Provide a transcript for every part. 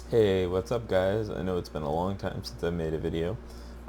Hey, what's up guys? I know it's been a long time since I made a video.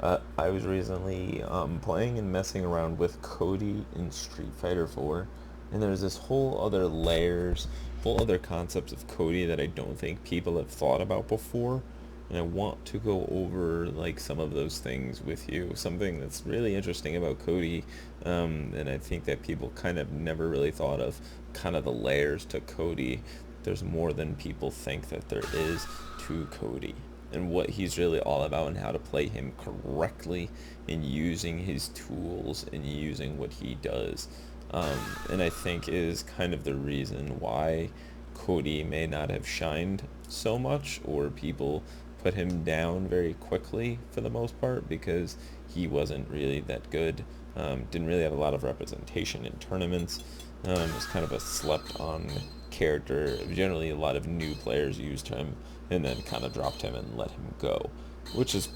I was recently playing and messing around with Cody in Street Fighter 4, and there's this whole other concepts of Cody that I don't think people have thought about before, and I want to go over like some of those things with you. Something that's really interesting about Cody, and I think that people kind of never really thought of kind of the layers to Cody. There's more than people think that there is to Cody and what he's really all about and how to play him correctly and using his tools and using what he does. And I think is kind of the reason why Cody may not have shined so much, or people put him down very quickly for the most part because he wasn't really that good. Didn't really have a lot of representation in tournaments. Was kind of a slept on character. Generally, a lot of new players used him and then kind of dropped him and let him go, which is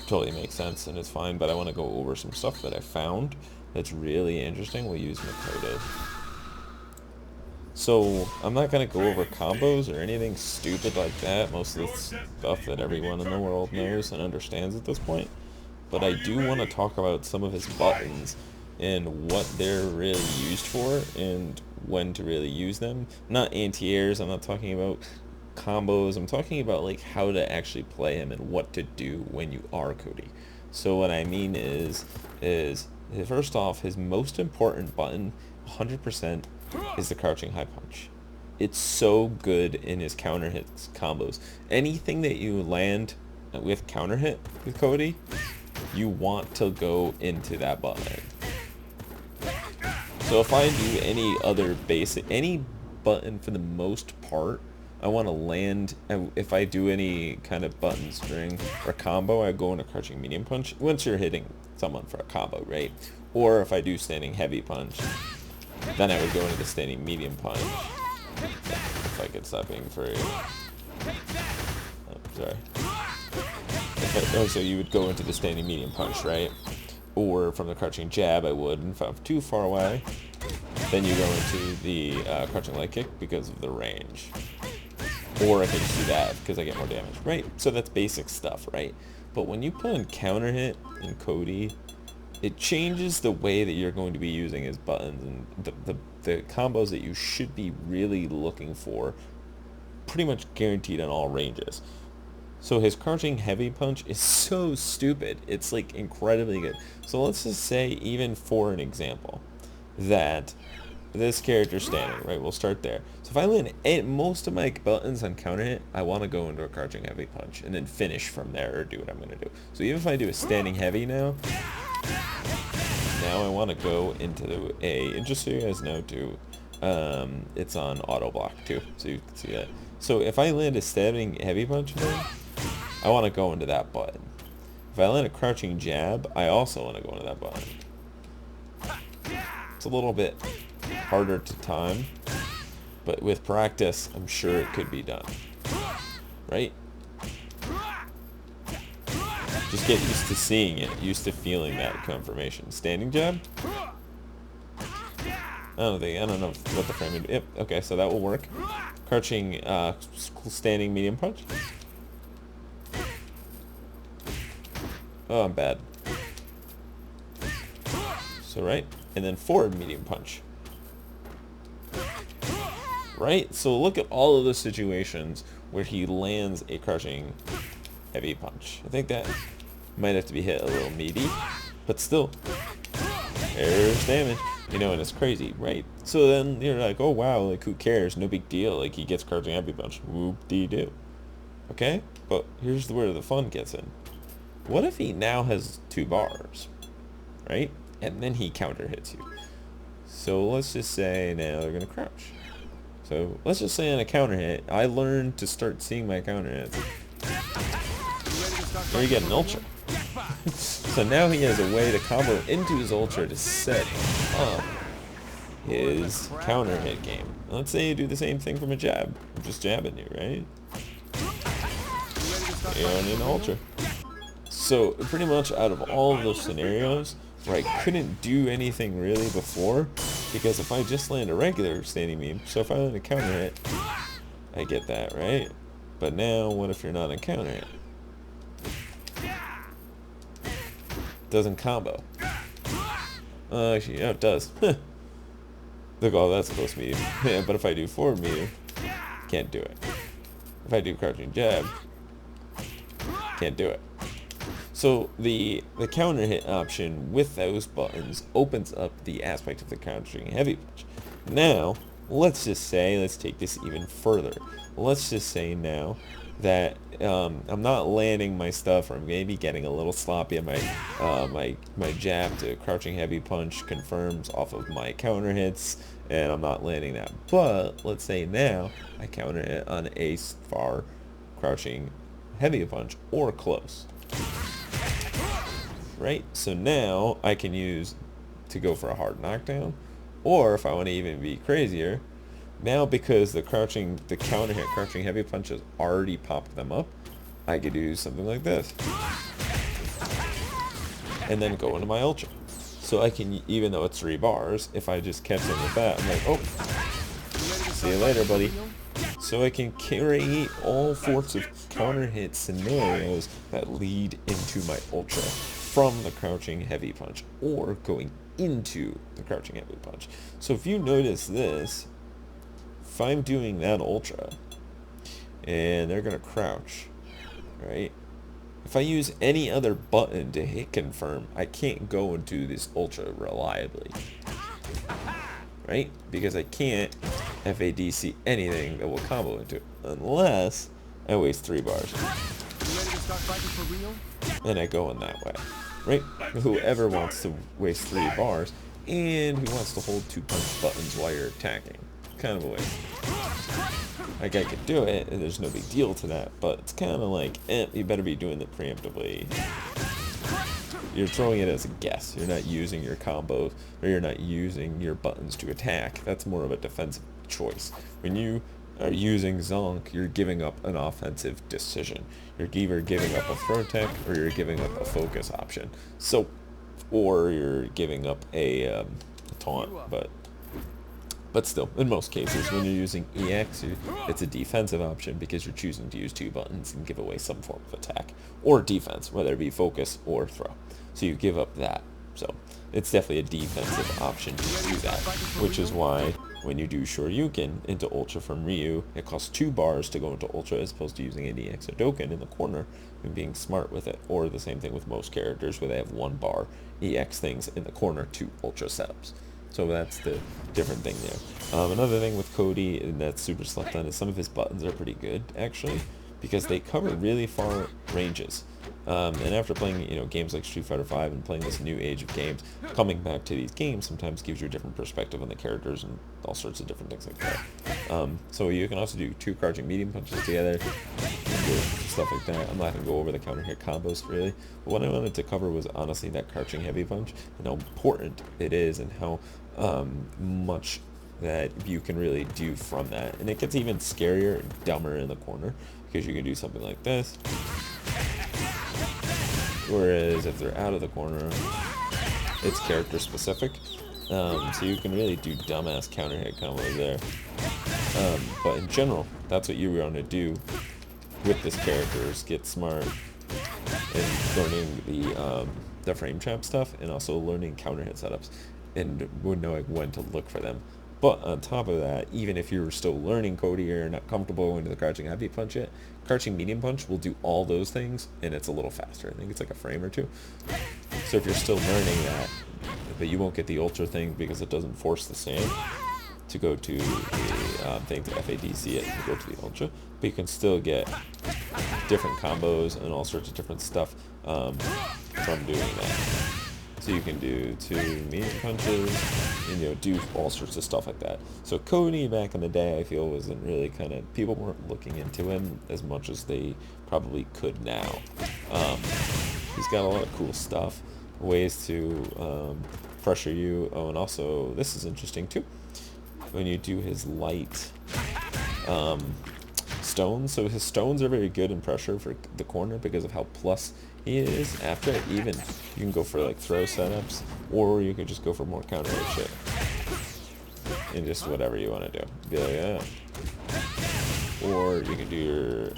totally makes sense and it's fine. But I want to go over some stuff that I found that's really interesting. We'll use Makoto. So I'm not gonna go over combos or anything stupid like that. Most of the stuff that everyone in the world knows and understands at this point. But I do want to talk about some of his buttons and what they're really used for and when to really use them. Not anti-airs, I'm not talking about combos, I'm talking about like how to actually play him and what to do when you are Cody. So what I mean is first off, his most important button 100% is the crouching high punch. It's so good in his counter hits combos. Anything that you land with counter hit with Cody, you want to go into that button. So if I do any button for the most part, I want to land, if I do any kind of button string or combo, I go into crouching medium punch once you're hitting someone for a combo, right? Or if I do standing heavy punch, then I would go into the standing medium punch. If I could stop being free. Oh, sorry. So you would go into the standing medium punch, right? Or from the crouching jab, I would. And if I'm too far away, then you go into the crouching leg kick because of the range. Or I can just do that because I get more damage, right? So that's basic stuff, right? But when you put in counter hit in Cody, it changes the way that you're going to be using his buttons and the combos that you should be really looking for, pretty much guaranteed on all ranges. So his crouching heavy punch is so stupid. It's like incredibly good. So let's just say, even for an example, that this character's standing, right? We'll start there. So if I land most of my buttons on counter hit, I want to go into a crouching heavy punch and then finish from there or do what I'm going to do. So even if I do a standing heavy now I want to go into and just so you guys know too, it's on auto block too, so you can see that. So if I land a standing heavy punch now, I want to go into that button. If I land a crouching jab, I also want to go into that button. It's a little bit harder to time, but with practice, I'm sure it could be done. Right? Just get used to seeing it, used to feeling that confirmation. Standing jab? I don't know what the frame would be. Yep, okay, so that will work. Crouching, standing medium punch. Oh, I'm bad. So, right? And then forward medium punch. Right? So look at all of the situations where he lands a crouching heavy punch. I think that might have to be hit a little meaty, but still, there's damage. You know, and it's crazy, right? So then you're like, oh wow, like who cares? No big deal. Like he gets crouching heavy punch. Whoop-dee-doo. Okay? But here's where the fun gets in. What if he now has 2 bars, right? And then he counter hits you. So let's just say now they're gonna crouch. So let's just say on a counter hit, I learned to start seeing my counter hits. There you get an ultra. So now he has a way to combo into his ultra to set up his counter hit game. Let's say you do the same thing from a jab. I'm just jabbing you, right? You don't need an ultra. So pretty much out of all of those scenarios where I couldn't do anything really before, because if I just land a regular standing meme, so if I land a counter hit, I get that, right? But now, what if you're not on counter hit? Doesn't combo. Actually, yeah, it does. Look, oh, that's close medium. Yeah, but if I do forward medium, can't do it. If I do crouching jab, can't do it. So the counter hit option with those buttons opens up the aspect of the crouching heavy punch. Now, let's just say, let's take this even further. Let's just say now that I'm not landing my stuff, or I'm maybe getting a little sloppy at my jab to crouching heavy punch confirms off of my counter hits, and I'm not landing that. But let's say now I counter hit on a far crouching heavy punch or close. Right? So now I can use to go for a hard knockdown, or if I want to even be crazier, now because the counter hit crouching heavy punch has already popped them up, I could do something like this. And then go into my ultra. So I can, even though it's 3 bars, if I just catch them with that, I'm like, oh, see you later, buddy. So I can create all sorts of counter hit scenarios that lead into my ultra from the crouching heavy punch or going into the crouching heavy punch. So if you notice this, if I'm doing that ultra and they're gonna crouch, right? If I use any other button to hit confirm, I can't go into this ultra reliably, right? Because I can't FADC anything that will combo into it unless I waste 3 bars. And I go in that way, right? Whoever wants to waste 3 bars and who wants to hold 2 punch buttons while you're attacking, kind of a waste. Like, I could do it and there's no big deal to that, but it's kind of like, you better be doing it preemptively. You're throwing it as a guess. You're not using your combos, or you're not using your buttons to attack. That's more of a defensive choice. When you are using Zonk, you're giving up an offensive decision. You're either giving up a throw tech, or you're giving up a focus option. So, or you're giving up a taunt, but still, in most cases, when you're using EX, it's a defensive option because you're choosing to use 2 buttons and give away some form of attack or defense, whether it be focus or throw. So you give up that. So it's definitely a defensive option to do that, which is why when you do Shoryuken into Ultra from Ryu, it costs 2 bars to go into Ultra as opposed to using an EX or Doken in the corner and being smart with it. Or the same thing with most characters where they have 1 bar EX things in the corner to Ultra setups. So that's the different thing there. Another thing with Cody that's super slept on is some of his buttons are pretty good, actually, because they cover really far ranges. And after playing, games like Street Fighter V and playing this new age of games, coming back to these games sometimes gives you a different perspective on the characters and all sorts of different things like that. So you can also do 2 crouching medium punches together, stuff like that. I'm not going to go over the counter hit combos really, but what I wanted to cover was honestly that crouching heavy punch and how important it is and how much that you can really do from that. And it gets even scarier and dumber in the corner because you can do something like this. Whereas if they're out of the corner, it's character specific. So you can really do dumbass counter hit combos there. But in general, that's what you want to do with this character is get smart and learning the frame trap stuff and also learning counter hit setups and knowing when to look for them. But on top of that, even if you're still learning Cody or you're not comfortable going to the crouching heavy punch yet, crouching medium punch will do all those things and it's a little faster. I think it's like a frame or 2. So if you're still learning that, but you won't get the ultra thing because it doesn't force the same to go to the thing to FADC it and go to the ultra, but you can still get different combos and all sorts of different stuff from doing that. So you can do 2 medium punches and do all sorts of stuff like that. So Cody back in the day, I feel wasn't really people weren't looking into him as much as they probably could now. He's got a lot of cool stuff, ways to pressure you. Oh, and also this is interesting too. When you do his light stones, so his stones are very good in pressure for the corner because of how plus he is. After it, even you can go for like throw setups, or you could just go for more counter hit shit and just whatever you want to do. Be like, yeah. Or you can do your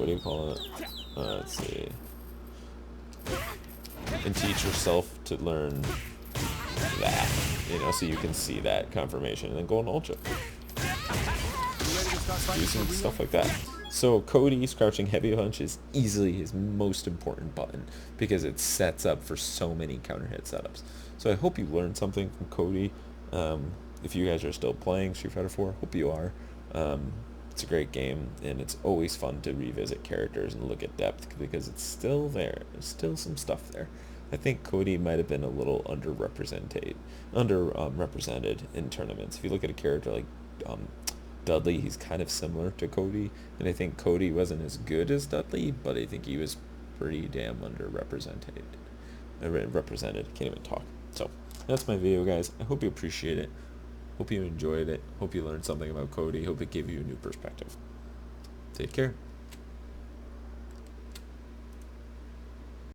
do you call it? Let's see. And teach yourself to learn that, you know, so you can see that confirmation and then go on ultra. Do some stuff like that. So Cody's crouching heavy punch is easily his most important button because it sets up for so many counter hit setups. So I hope you learned something from Cody. If you guys are still playing Street Fighter 4, hope you are. It's a great game, and it's always fun to revisit characters and look at depth because it's still there. There's still some stuff there. I think Cody might have been a little underrepresented in tournaments. If you look at a character like Dudley, he's kind of similar to Cody, and I think Cody wasn't as good as Dudley, but I think he was pretty damn underrepresented. Can't even talk. So that's my video, guys. I hope you appreciate it. Hope you enjoyed it. Hope you learned something about Cody. Hope it gave you a new perspective. Take care.